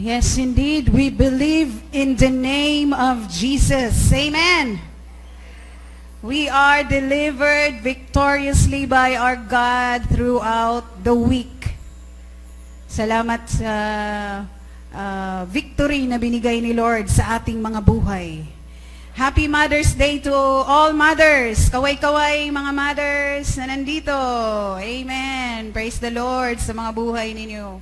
Yes, indeed. We believe in the name of Jesus. Amen. We are delivered victoriously by our God throughout the week. Salamat sa victory na binigay ni Lord sa ating mga buhay. Happy Mother's Day to all mothers. Kaway-kaway mga mothers na nandito. Amen. Praise the Lord sa mga buhay ninyo.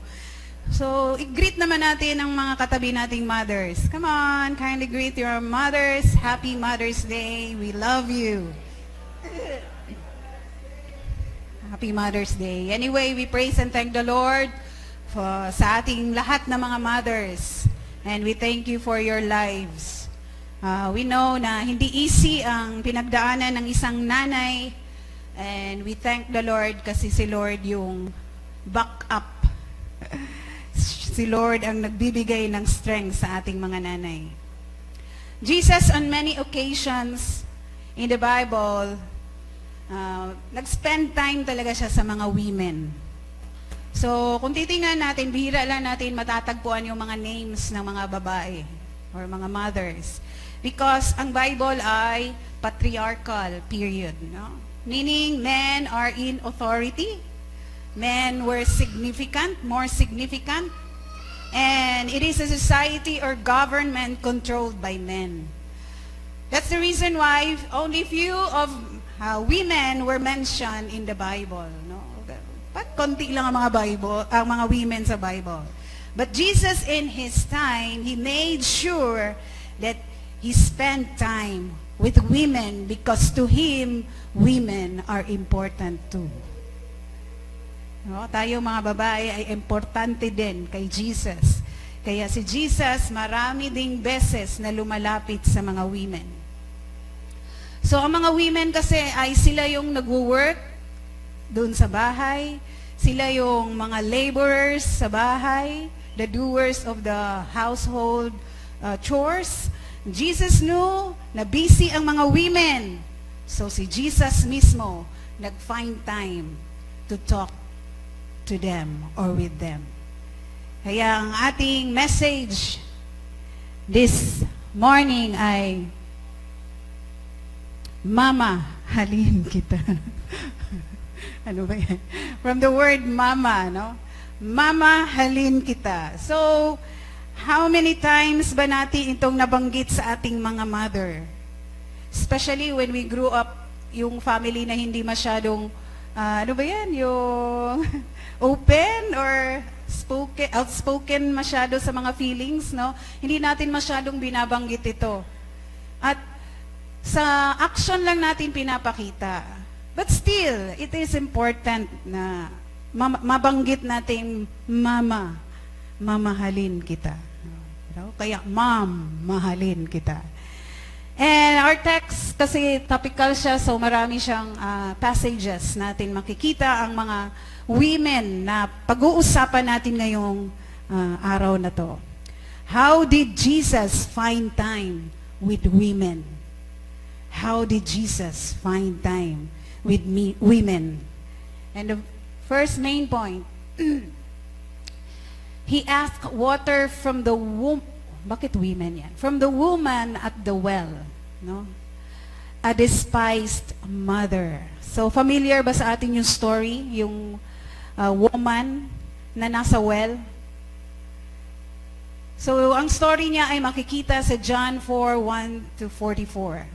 So, i-greet naman natin ang mga katabi nating mothers. Come on, kindly greet your mothers. Happy Mother's Day. We love you. Happy Mother's Day. Anyway, we praise and thank the Lord sa ating lahat na mga mothers. And we thank you for your lives. We know na hindi easy ang pinagdaanan ng isang nanay. And we thank the Lord kasi si Lord yung backup. Si Lord ang nagbibigay ng strength sa ating mga nanay. Jesus on many occasions in the Bible, nag-spend time talaga siya sa mga women. So, kung titingnan natin, bihira lang natin matatagpuan yung mga names ng mga babae or mga mothers. Because ang Bible ay patriarchal period. No? Meaning, men are in authority. Men were significant, more significant. And it is a society or government controlled by men. That's the reason why only few of women were mentioned in the Bible. No? But konti lang ang mga women sa Bible. But Jesus in His time, He made sure that He spent time with women because to Him, women are important too. No, tayo mga babae ay importante din kay Jesus. Kaya si Jesus marami ding beses na lumalapit sa mga women. So ang mga women kasi ay sila yung nagwo-work doon sa bahay. Sila yung mga laborers sa bahay, the doers of the household chores. Jesus knew na busy ang mga women. So si Jesus mismo nag-find time to talk to them or with them. Kaya ang ating message this morning ay Mama, halin kita. Ano ba yan? From the word mama, no? Mama, halin kita. So, how many times ba natin itong nabanggit sa ating mga mother? Especially when we grew up, yung family na hindi masyadong, ano ba yan? Yung open or outspoken masyado sa mga feelings, no? Hindi natin masyadong binabanggit ito. At sa action lang natin pinapakita. But still, it is important na mabanggit natin, Mama, mamahalin kita. Kaya, Mom, mahalin kita. And our text, kasi topical siya, so marami siyang passages natin makikita ang mga women na pag-uusapan natin ngayong araw na to. How did Jesus find time with women? How did Jesus find time with women? And the first main point, He asked water from the womb. Bakit women yan? From the woman at the well. No? A despised mother. So, familiar ba sa atin yung story? Yung woman na nasa well? So, ang story niya ay makikita sa John 4:1-44.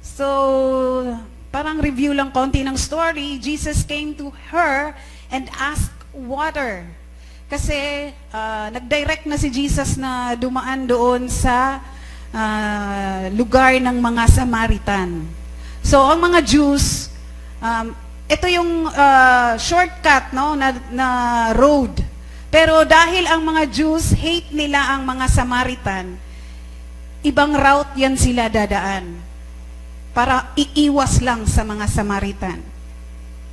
So, parang review lang konti ng story. Jesus came to her and asked water. Kasi nag-direct na si Jesus na dumaan doon sa lugar ng mga Samaritan. So, ang mga Jews, ito yung shortcut, no, na road. Pero dahil ang mga Jews, hate nila ang mga Samaritan, ibang route yan sila dadaan para iiwas lang sa mga Samaritan.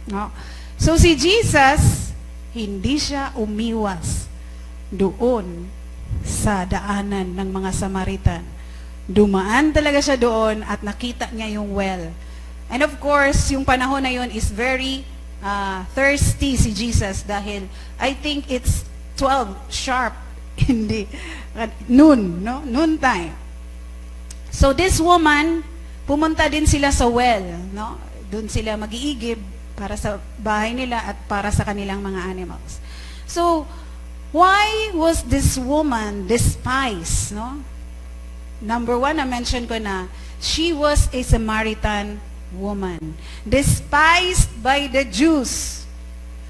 No? So, si Jesus, hindi siya umiwas doon sa daanan ng mga Samaritan. Dumaan talaga siya doon at nakita niya yung well. And of course, yung panahon na yun is very thirsty si Jesus dahil I think it's 12 sharp Hindi. Noon, no? Noon time. So this woman, pumunta din sila sa well, no? Doon sila mag-iigib para sa bahay nila at para sa kanilang mga animals. So, why was this woman despised, no? Number one, na-mention ko na, she was a Samaritan woman. Despised by the Jews.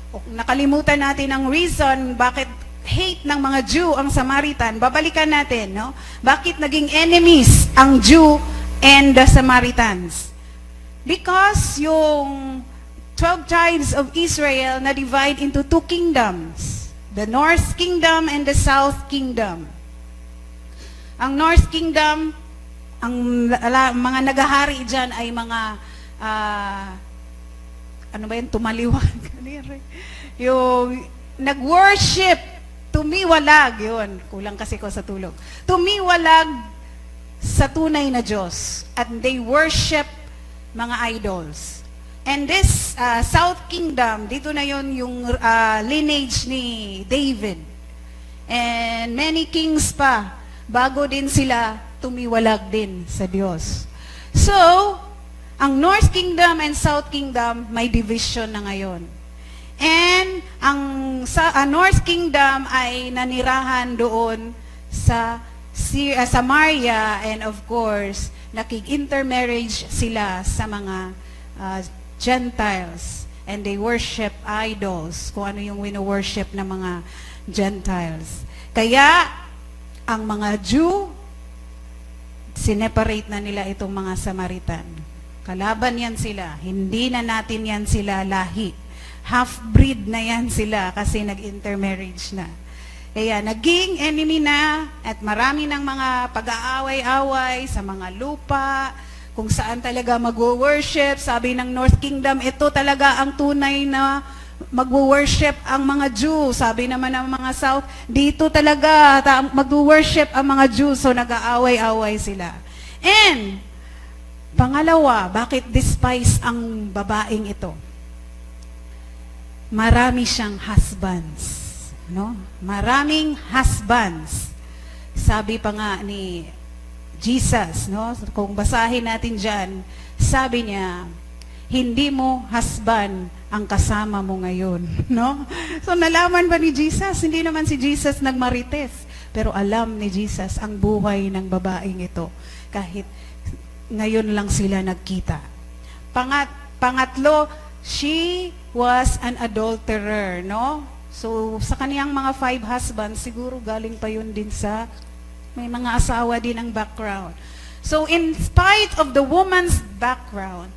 O, nakalimutan natin ang reason bakit hate ng mga Jew ang Samaritan. Babalikan natin, no? Bakit naging enemies ang Jew and the Samaritans? Because yung 12 tribes of Israel na divide into two kingdoms. The North Kingdom and the South Kingdom. Ang North Kingdom, ang mga nagahari dyan ay mga, ano ba yun, tumaliwag. Yung nag-worship, tumiwalag, yun, kulang kasi ko sa tulog. Tumiwalag sa tunay na Diyos. At they worship mga idols. And this South Kingdom, dito na yun yung lineage ni David. And many kings pa, bago din sila tumiwalag din sa Diyos. So, ang North Kingdom and South Kingdom, may division na ngayon. And ang North Kingdom ay nanirahan doon sa Samaria, and of course, nakig-intermarriage sila sa mga Gentiles, and they worship idols, kung ano yung wino-worship ng mga Gentiles. Kaya, ang mga Jew, sineparate na nila itong mga Samaritan. Kalaban yan sila. Hindi na natin yan sila lahi. Half-breed na yan sila kasi nag-intermarriage na. Kaya naging enemy na at marami ng mga pag-aaway-away sa mga lupa, kung saan talaga mag-worship. Sabi ng North Kingdom, ito talaga ang tunay na mag-worship ang mga Jew. Sabi naman ng mga South, dito talaga mag-worship ang mga Jew. So nag-aaway-away sila. And, pangalawa, bakit despise ang babaeng ito? Marami siyang husbands, no? Maraming husbands. Sabi pa nga ni Jesus, no? Kung basahin natin diyan, sabi niya, hindi mo husband ang kasama mo ngayon, no? So nalaman ba ni Jesus? Hindi naman si Jesus nagmarites, pero alam ni Jesus ang buhay ng babaeng ito kahit ngayon lang sila nagkita. Pangatlo, she was an adulterer, no? So, sa kaniyang mga 5 husbands, siguro galing pa yun din sa, may mga asawa din ang background. So, in spite of the woman's background,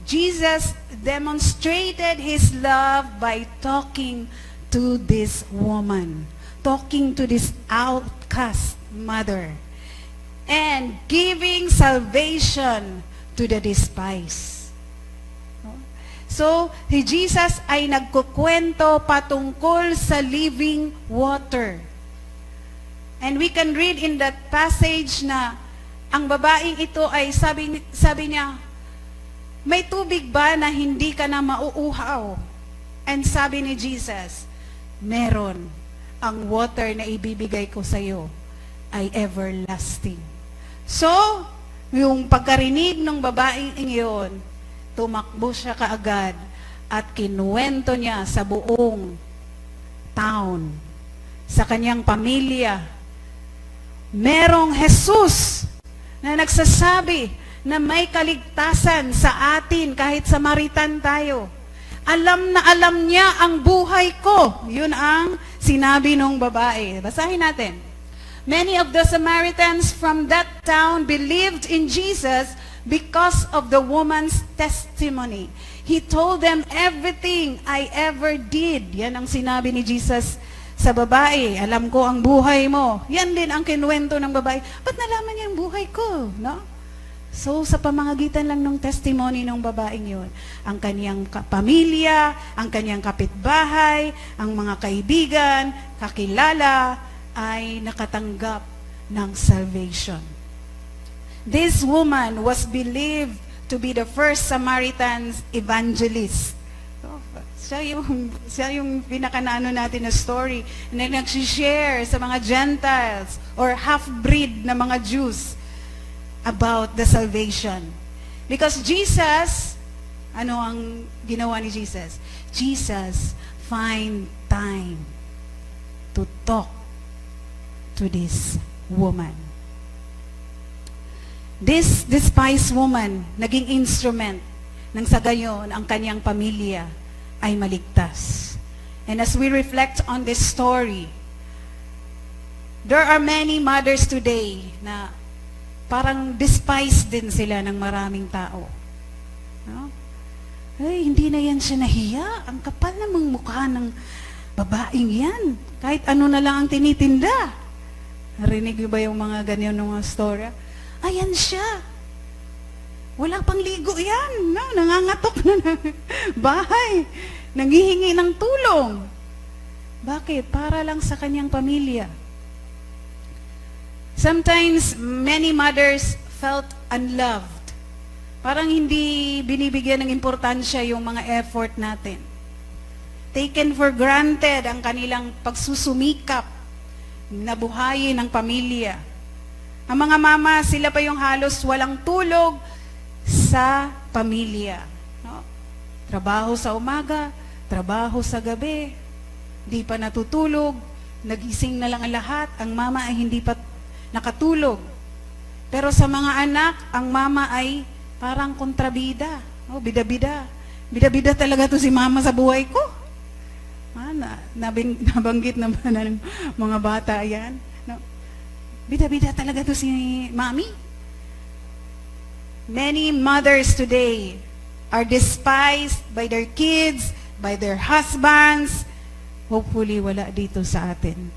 Jesus demonstrated His love by talking to this woman, talking to this outcast mother, and giving salvation to the despised. So, si Jesus ay nagkukwento patungkol sa living water. And we can read in that passage na ang babaeng ito ay sabi niya, may tubig ba na hindi ka na mauuhaw? And sabi ni Jesus, meron. Ang water na ibibigay ko sa iyo ay everlasting. So, yung pagkarinig ng babaeng iyon, tumakbo siya kaagad at kinuwento niya sa buong town, sa kanyang pamilya. Merong Jesus na nagsasabi na may kaligtasan sa atin kahit Samaritan tayo. Alam na alam niya ang buhay ko. Yun ang sinabi ng babae. Basahin natin. Many of the Samaritans from that town believed in Jesus because of the woman's testimony. He told them everything I ever did. Yan ang sinabi ni Jesus sa babae. Alam ko ang buhay mo. Yan din ang kinuwento ng babae. Ba't nalaman niya ang buhay ko? No? So, sa pamamagitan lang ng testimony ng babaeng yun, ang kanyang pamilya, ang kanyang kapitbahay, ang mga kaibigan, kakilala, ay nakatanggap ng salvation. This woman was believed to be the first Samaritan evangelist. Siya yung pinaka-naano natin na story na nag-share sa mga Gentiles or half-breed na mga Jews about the salvation. Because Jesus, ano ang ginawa ni Jesus? Jesus find time to talk to this woman. This despised woman, naging instrument nang sa gayon ang kanyang pamilya ay maligtas. And as we reflect on this story, there are many mothers today na parang despised din sila ng maraming tao. No? Ay, hindi na yan siya nahiya. Ang kapal namang mukha ng babaeng yan. Kahit ano na lang ang tinitinda. Narinig niyo ba yung mga ganyan ng mga story? Ayan siya. Wala pang ligo yan. No? Nangangatok na ng bahay. Nanghihingi ng tulong. Bakit? Para lang sa kanyang pamilya. Sometimes, many mothers felt unloved. Parang hindi binibigyan ng importansya yung mga effort natin. Taken for granted ang kanilang pagsusumikap na buhayin ng pamilya. Ang mga mama, sila pa yung halos walang tulog sa pamilya. No? Trabaho sa umaga, trabaho sa gabi, di pa natutulog, nagising na lang ang lahat, ang mama ay hindi pa nakatulog. Pero sa mga anak, ang mama ay parang kontrabida. Oh, bida-bida. Bida-bida talaga to si mama sa buhay ko. Nabanggit naman ng mga bata yan. No? Bida-bida talaga to si mami. Many mothers today are despised by their kids, by their husbands. Hopefully, wala dito sa atin.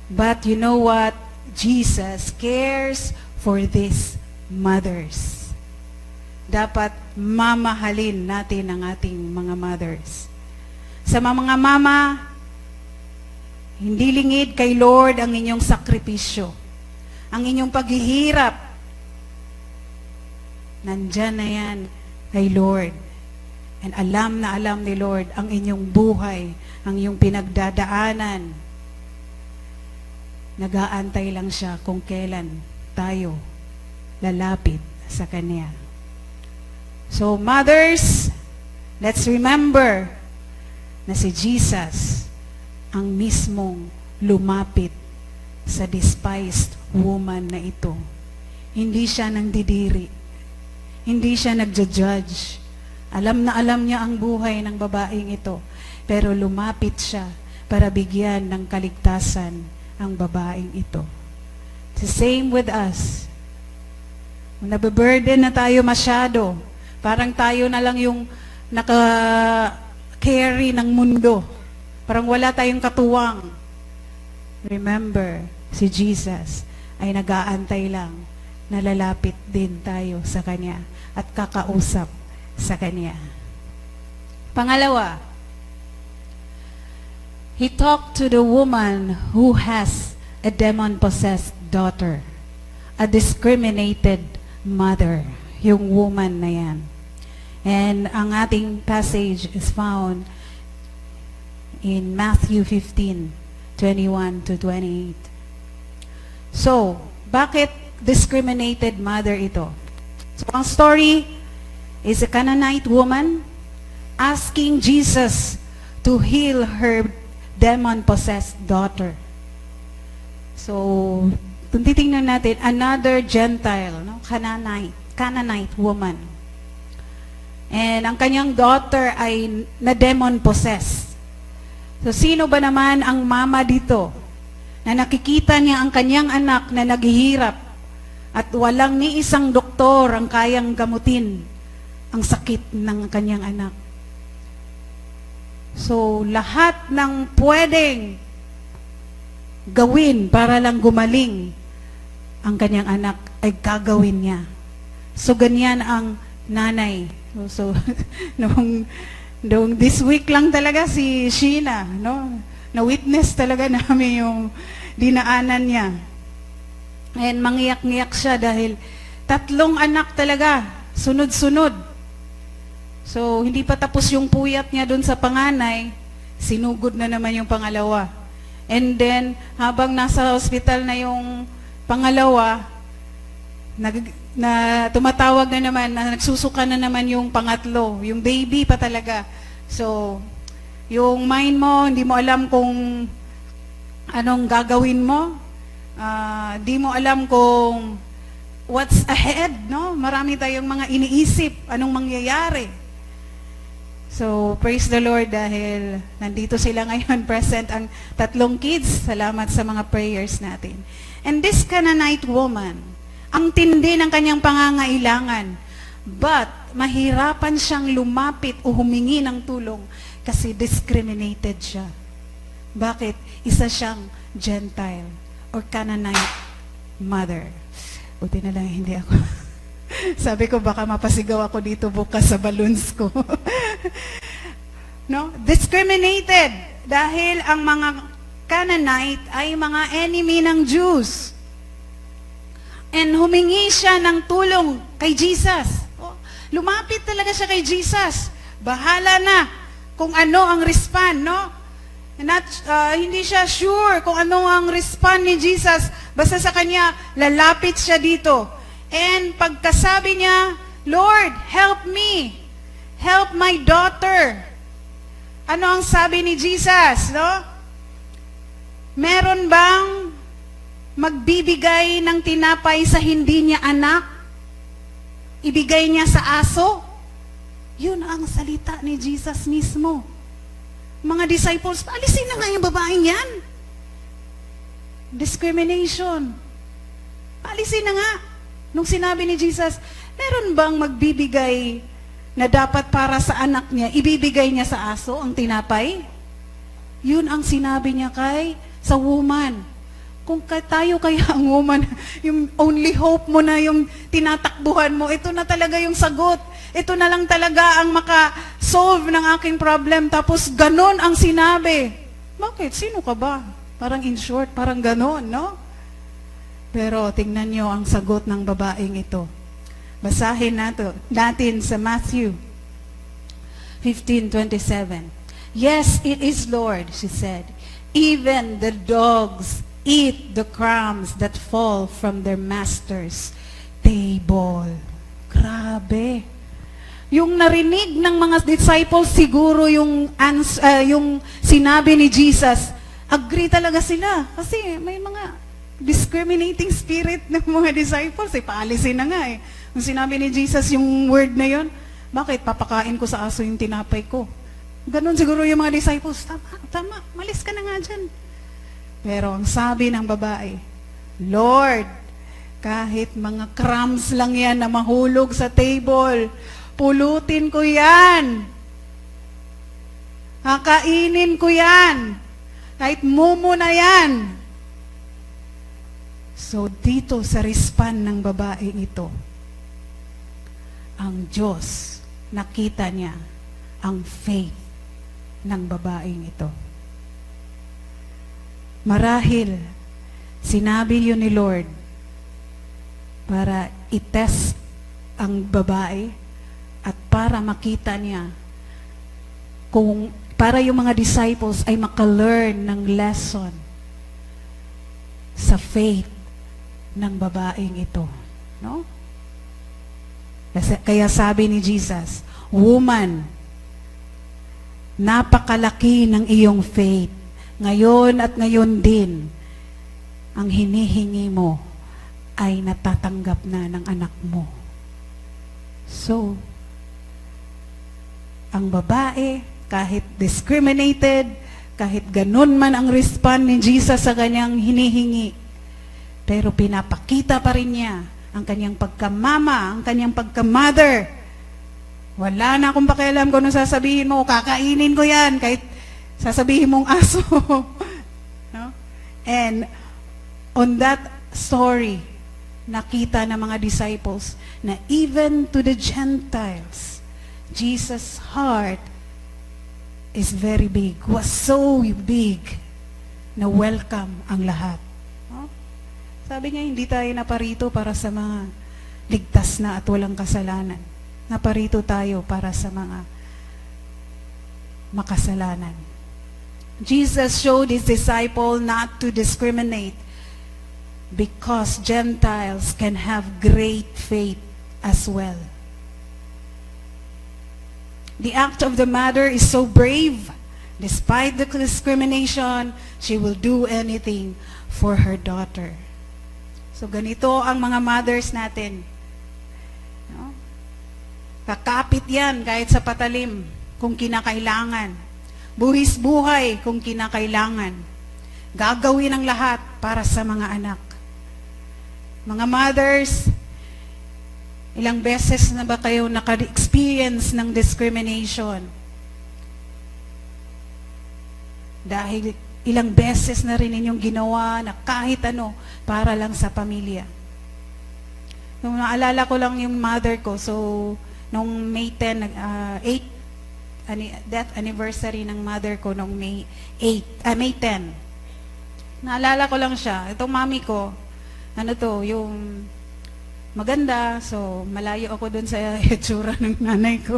But you know what? Jesus cares for these mothers. Dapat mamahalin natin ang ating mga mothers. Sa mga mama, hindi lingid kay Lord ang inyong sakripisyo. Ang inyong paghihirap, nandyan na yan kay Lord. And alam na alam ni Lord ang inyong buhay, ang inyong pinagdadaanan. Nag-aantay lang siya kung kailan tayo lalapit sa Kanya. So mothers, let's remember na si Jesus ang mismong lumapit sa despised woman na ito. Hindi siya nangdidiri. Hindi siya nagja-judge. Alam na alam niya ang buhay ng babaeng ito. Pero lumapit siya para bigyan ng kaligtasan ang babaeng ito. The same with us. Nababurden na tayo masyado. Parang tayo na lang yung naka-carry ng mundo. Parang wala tayong katuwang. Remember, si Jesus ay nag-aantay lang na lalapit din tayo sa Kanya at kakausap sa Kanya. Pangalawa, He talked to the woman who has a demon-possessed daughter, a discriminated mother, yung woman na yan. And ang ating passage is found in Matthew 15:21 to 28. So, bakit discriminated mother ito? So, ang story is a Canaanite woman asking Jesus to heal her demon-possessed daughter. So, kung titingnan natin, another Gentile, no? Canaanite woman. And ang kanyang daughter ay na-demon-possessed. So, sino ba naman ang mama dito na nakikita niya ang kanyang anak na naghihirap at walang ni isang doktor ang kayang gamutin ang sakit ng kanyang anak? So, lahat ng pwedeng gawin para lang gumaling ang kanyang anak ay gagawin niya. So, ganyan ang nanay. So, nung this week lang talaga si Sheena, no? Na-witness talaga namin yung dinaanan niya. And mangiyak-ngiyak siya dahil 3 anak talaga, sunod-sunod. So, hindi pa tapos yung puyat niya doon sa panganay, sinugod na naman yung pangalawa. And then, habang nasa hospital na yung pangalawa, tumatawag na naman, nagsusuka na naman yung pangatlo, yung baby pa talaga. So, yung mind mo, hindi mo alam kung anong gagawin mo, di mo alam kung what's ahead, no? Marami tayong mga iniisip, anong mangyayari. So, praise the Lord dahil nandito sila ngayon, present ang 3 kids. Salamat sa mga prayers natin. And this Canaanite woman, ang tindi ng kanyang pangangailangan, but mahirapan siyang lumapit o humingi ng tulong kasi discriminated siya. Bakit? Isa siyang Gentile or Canaanite mother. Buti na lang hindi ako. Sabi ko baka mapasigaw ako dito bukas sa balloons ko. No? Discriminated dahil ang mga Canaanite ay mga enemy ng Jews. And humingi siya ng tulong kay Jesus. Oh, lumapit talaga siya kay Jesus. Bahala na kung ano ang respond, no? Hindi siya sure kung ano ang respond ni Jesus. Basta sa kanya, lalapit siya dito. And pagkasabi niya, Lord, help me. Help my daughter. Ano ang sabi ni Jesus, no? Meron bang magbibigay ng tinapay sa hindi niya anak? Ibigay niya sa aso? Yun ang salita ni Jesus mismo. Mga disciples, alisin na nga yung babaeng yan. Discrimination. Alisin na nga. Nung sinabi ni Jesus, meron bang magbibigay na dapat para sa anak niya, ibibigay niya sa aso ang tinapay? Yun ang sinabi niya sa woman. Kung tayo kaya ang woman, yung only hope mo na yung tinatakbuhan mo, ito na talaga yung sagot. Ito na lang talaga ang maka-solve ng aking problem. Tapos ganon ang sinabi. Bakit? Sino ka ba? Parang in short, parang ganon, no? Pero tingnan nyo ang sagot ng babaeng ito. Basahin natin sa Matthew 15:27. Yes, it is Lord, she said. Even the dogs eat the crumbs that fall from their master's table. Grabe. Yung narinig ng mga disciples, siguro yung sinabi ni Jesus, agree talaga sila. Kasi may mga discriminating spirit ng mga disciples, paalisin na nga eh. Nung sinabi ni Jesus yung word na yon, bakit papakain ko sa aso yung tinapay ko? Ganon siguro yung mga disciples, tama, malis ka na nga dyan. Pero ang sabi ng babae, Lord, kahit mga crumbs lang yan na mahulog sa table, pulutin ko yan. Kakainin ko yan. Kahit mumu na yan. So, dito sa respan ng babaeng ito, ang Diyos, nakita niya ang faith ng babaeng ito. Marahil, sinabi yun ni Lord para itest ang babae at para makita niya para yung mga disciples ay maka-learn ng lesson sa faith ng babaeng ito. No? Kaya sabi ni Jesus, woman, napakalaki ng iyong faith. Ngayon at ngayon din, ang hinihingi mo ay natatanggap na ng anak mo. So, ang babae, kahit discriminated, kahit ganun man ang respond ni Jesus sa kanyang hinihingi, pero pinapakita pa rin niya ang kanyang pagkamama, ang kanyang pagkamother. Wala na akong pakialam kung ano sasabihin mo, kakainin ko yan, kahit sasabihin mong aso. No? And on that story, nakita ng mga disciples na even to the Gentiles, Jesus' heart is very big, was so big na welcome ang lahat. No? Sabi niya, hindi tayo naparito para sa mga ligtas na at walang kasalanan. naparito tayo para sa mga makasalanan. Jesus showed His disciple not to discriminate because Gentiles can have great faith as well. The act of the mother is so brave. Despite the discrimination, she will do anything for her daughter. So ganito ang mga mothers natin. No? Kakapit yan kahit sa patalim kung kinakailangan. Buhis buhay kung kinakailangan. Gagawin ang lahat para sa mga anak. Mga mothers, ilang beses na ba kayo naka-experience ng discrimination? Dahil ilang beses na rin inyong ginawa na kahit ano para lang sa pamilya. Nung naalala ko lang yung mother ko, so nung May 10, death anniversary ng mother ko nung May 10. Naalala ko lang siya. Itong mami ko, yung maganda, so malayo ako dun sa itsura ng nanay ko.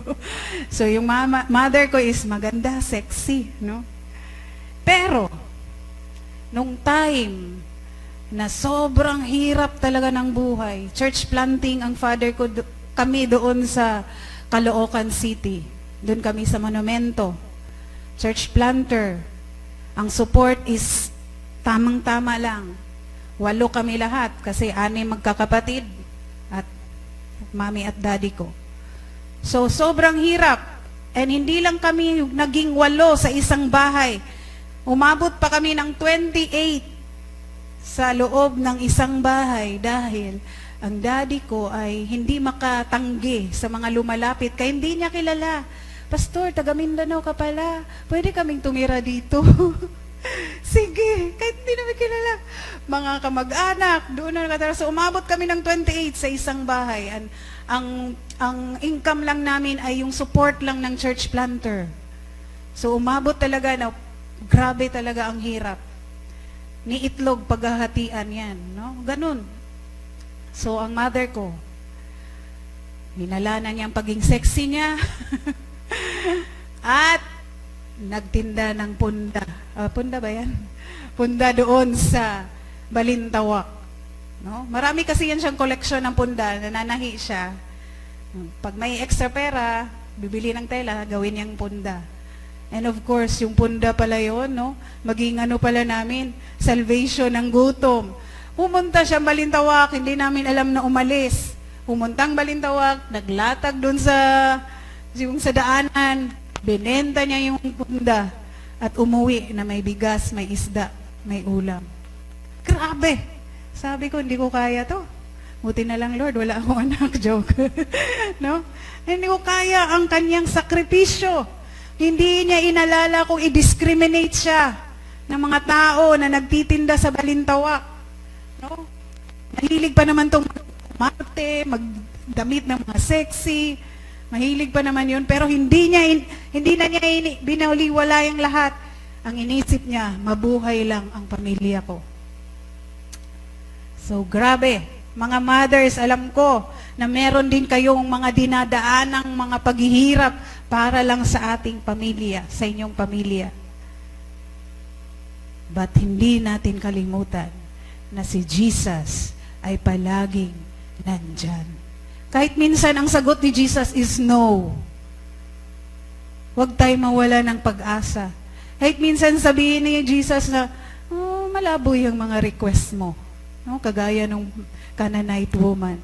So yung mother ko is maganda, sexy, no? Pero, nung time na sobrang hirap talaga ng buhay, church planting ang father ko, kami doon sa Caloocan City. Doon kami sa monumento. Church planter. Ang support is tamang-tama lang. 8 kami lahat kasi 6 magkakapatid at mami at daddy ko. So, sobrang hirap. And hindi lang kami naging 8 sa isang bahay. Umabot pa kami ng 28 sa loob ng isang bahay dahil ang daddy ko ay hindi makatanggi sa mga lumalapit kaya hindi niya kilala. Pastor, taga Mindanao ka pala. Pwede kaming tumira dito. Sige, kahit hindi namin kilala. Mga kamag-anak, doon na nakatara. So umabot kami ng 28 sa isang bahay. Ang income lang namin ay yung support lang ng church planter. So umabot talaga na grabe talaga ang hirap. Ni itlog paghahatian yan, no? Ganun. So ang mother ko, hinalanan niya ang paging sexy niya. At nagtinda ng punda. Punda ba yan? Punda doon sa Balintawak. No? Marami kasi yan siyang koleksyon ng punda. Nananahi siya. Pag may extra pera, bibili ng tela, gawin niyang punda. And of course, yung punda pala yun, no? Maging ano pala namin, salvation ng gutom. Pumunta siya Balintawak, hindi namin alam na umalis. Pumuntang Balintawak, naglatag doon sa daanan, binenta niya yung punda at umuwi na may bigas, may isda, may ulam. Grabe! Sabi ko, hindi ko kaya to. Buti na lang, Lord, wala akong anak. Joke. No? Hindi ko kaya ang kanyang sakripisyo. Hindi niya inalala kung i-discriminate siya ng mga tao na nagtitinda sa Balintawak. No? Mahilig pa naman itong marte, magdamit ng mga sexy. Mahilig pa naman yun. Pero hindi na niya binauliwala yung lahat. Ang inisip niya, mabuhay lang ang pamilya ko. So, grabe. Mga mothers, alam ko na meron din kayong mga dinadaanang mga paghihirap para lang sa ating pamilya, sa inyong pamilya. But hindi natin kalimutan na si Jesus ay palaging nandyan. Kahit minsan ang sagot ni Jesus is no. Huwag tayo mawala ng pag-asa. Kahit minsan sabihin ni Jesus na, malabo yung mga request mo. No? Kagaya nung Canaanite woman.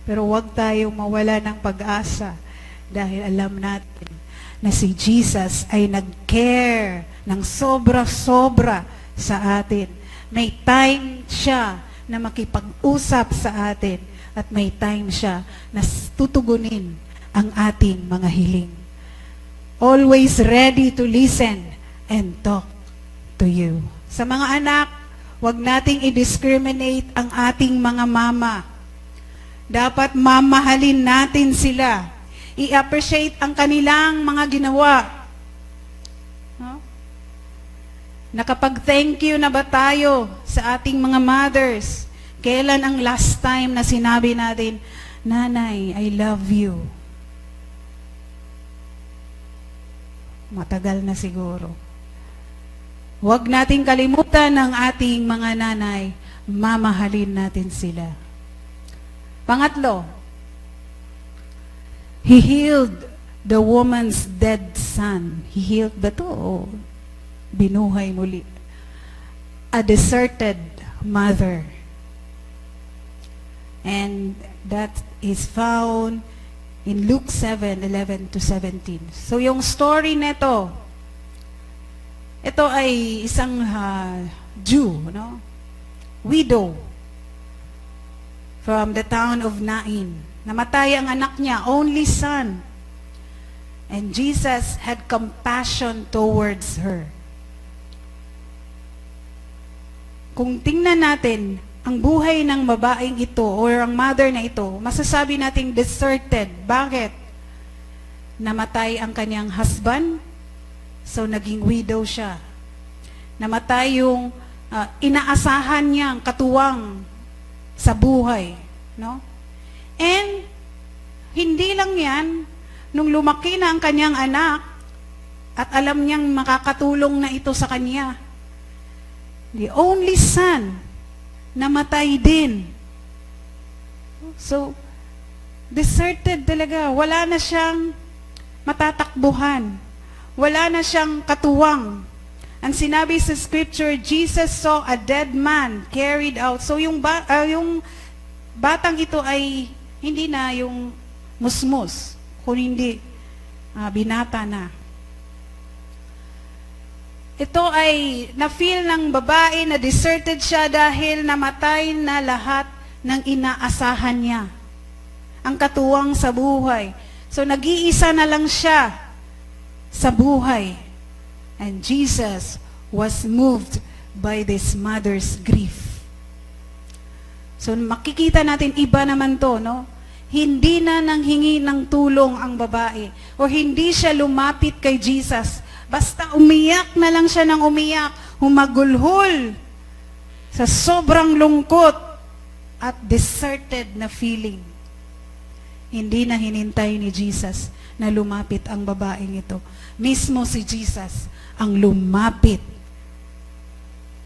Pero huwag tayong mawala ng pag-asa dahil alam natin na si Jesus ay nag-care ng sobra-sobra sa atin. May time siya na makipag-usap sa atin at may time siya na tutugunin ang ating mga hiling. Always ready to listen and talk to you. Sa mga anak, huwag nating i-discriminate ang ating mga mama. Dapat mamahalin natin sila. I-appreciate ang kanilang mga ginawa. No? Nakapag-thank you na ba tayo sa ating mga mothers? Kailan ang last time na sinabi natin, Nanay, I love you. Matagal na siguro. Huwag nating kalimutan ng ating mga nanay, mamahalin natin sila. Pangatlo, He healed the woman's dead son. He healed ba to? O binuhay muli? A deserted mother. And that is found in Luke 7:11 to 17. So yung story nito, ito ay isang Jew, no? Widow from the town of Nain. Namatay ang anak niya, only son. And Jesus had compassion towards her. Kung tingnan natin ang buhay ng babaeng ito or ang mother na ito, masasabi nating deserted. Bakit? Namatay ang kanyang husband, so naging widow siya. Namatay yung inaasahan niyang katuwang sa buhay, no? And hindi lang yan, nung lumaki na ang kanyang anak at alam niyang makakatulong na ito sa kanya, the only son namatay din. So, deserted talaga. Wala na siyang matatakbuhan. Wala na siyang katuwang. Ang sinabi sa scripture, Jesus saw a dead man carried out. So, yung batang ito ay hindi na yung musmus, kung hindi binata na. Ito ay na-feel ng babae na deserted siya dahil namatay na lahat ng inaasahan niya. Ang katuwang sa buhay. So nag-iisa na lang siya sa buhay. And Jesus was moved by this mother's grief. So makikita natin iba naman to, no? Hindi na nanghingi ng tulong ang babae o hindi siya lumapit kay Jesus. Basta umiyak na lang siya ng umiyak, humagulhol sa sobrang lungkot at deserted na feeling. Hindi na hinintay ni Jesus na lumapit ang babaeng ito. Mismo si Jesus ang lumapit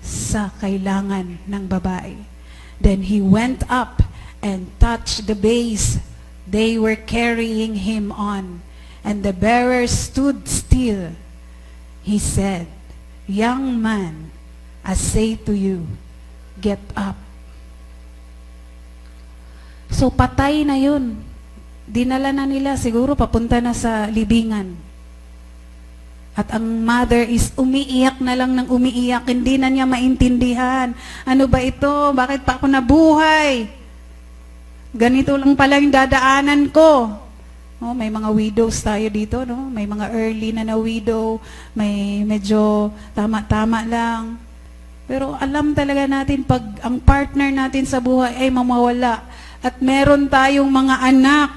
sa kailangan ng babae. Then he went up and touched the base they were carrying him on. And the bearer stood still. He said, "Young man, I say to you, get up." So patay na yun. Dinala na nila siguro papunta na sa libingan. At ang mother is umiiyak na lang ng umiiyak. Hindi na niya maintindihan. Ano ba ito? Bakit pa ako nabuhay? Ganito lang pala yung dadaanan ko. Oh, may mga widows tayo dito, no? May mga early na widow, may medyo tama-tama lang. Pero alam talaga natin pag ang partner natin sa buhay ay mamawala at meron tayong mga anak,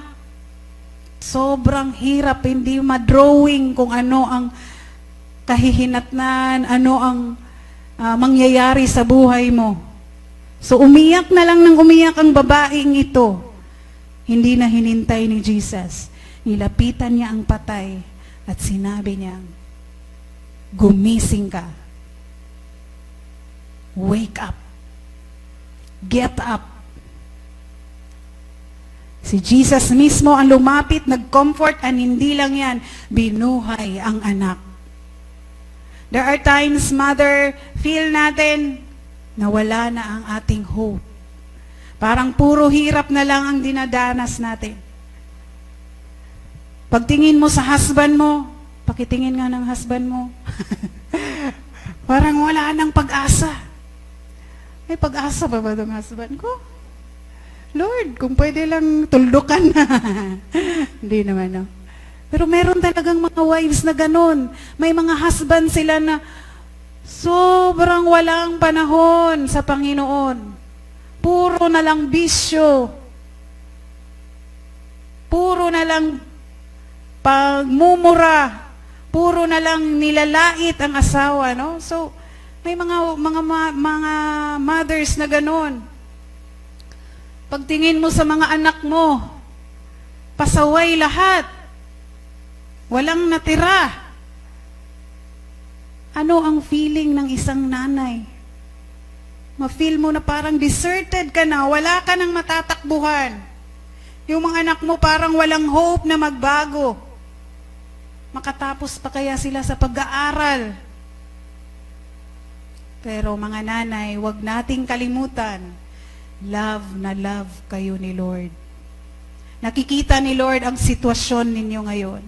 sobrang hirap, hindi ma-drawing kung ano ang kahihinatnan, ano ang mangyayari sa buhay mo. So umiyak na lang ng umiyak ang babaeng ito. Hindi na hinintay ni Jesus. Nilapitan niya ang patay at sinabi niya, gumising ka. Wake up. Get up. Si Jesus mismo ang lumapit, nag-comfort, and hindi lang yan, binuhay ang anak. There are times, mother, feel natin na wala na ang ating hope. Parang puro hirap na lang ang dinadanas natin. Pagtingin mo sa husband mo, pakitingin nga ng husband mo, parang wala nang pag-asa. May pag-asa ba itong husband ko? Lord, kung pwede lang tuldukan na. Hindi naman, no? Pero meron talagang mga wives na ganun. May mga husband sila na sobrang walang panahon sa Panginoon. Puro na lang bisyo. Puro na lang pagmumura. Puro na lang nilalait ang asawa, no? So, may mga mothers na ganun. Pagtingin mo sa mga anak mo, pasaway lahat. Walang natira. Ano ang feeling ng isang nanay? Ma-feel mo na parang deserted ka na, wala ka nang matatakbuhan. Yung mga anak mo parang walang hope na magbago. Makatapos pa kaya sila sa pag-aaral? Pero mga nanay, huwag nating kalimutan, love na love kayo ni Lord. Nakikita ni Lord ang sitwasyon ninyo ngayon.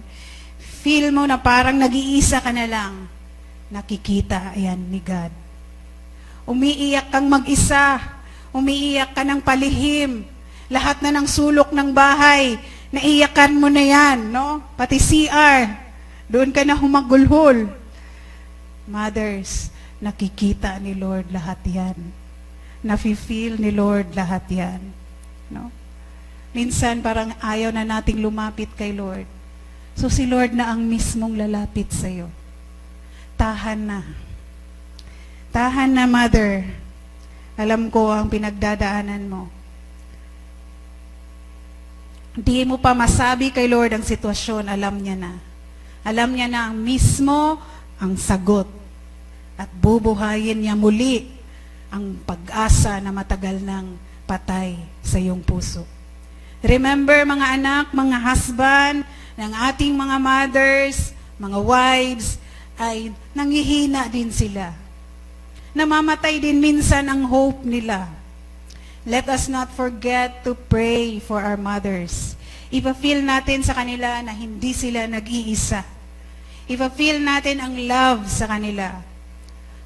Feel mo na parang nag-iisa ka na lang. Nakikita yan ni God. Umiiyak kang mag-isa. Umiiyak ka ng palihim. Lahat na ng sulok ng bahay, naiyakan mo na yan, no? Pati CR, doon ka na humagulhol. Mothers, nakikita ni Lord lahat yan. Nafe-feel ni Lord lahat yan. No? Minsan parang ayaw na nating lumapit kay Lord. So si Lord na ang mismong lalapit sa'yo. Tahan na. Tahan na, mother. Alam ko ang pinagdadaanan mo. Hindi mo pa masabi kay Lord ang sitwasyon, alam niya na. Alam niya na ang mismo ang sagot. At bubuhayin niya muli ang pag-asa na matagal nang patay sa iyong puso. Remember, mga anak, mga husband, ng ating mga mothers, mga wives, ay nangihina din sila. Namamatay din minsan ang hope nila. Let us not forget to pray for our mothers. Ipa-feel natin sa kanila na hindi sila nag-iisa. Ipa-feel natin ang love sa kanila.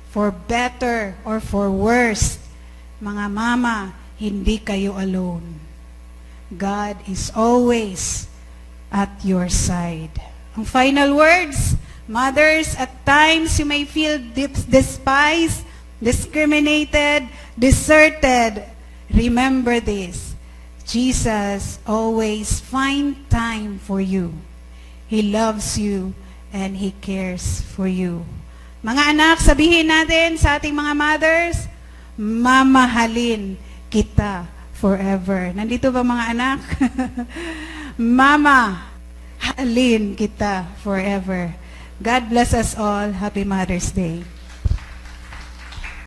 For better or for worse, mga mama, hindi kayo alone. God is always at your side. Ang final words, mothers, at times you may feel despised, discriminated, deserted. Remember this, Jesus always find time for you. He loves you and He cares for you. Mga anak, sabihin natin sa ating mga mothers, mamahalin kita forever. Nandito ba mga anak? Mama, halin kita forever. God bless us all. Happy Mother's Day.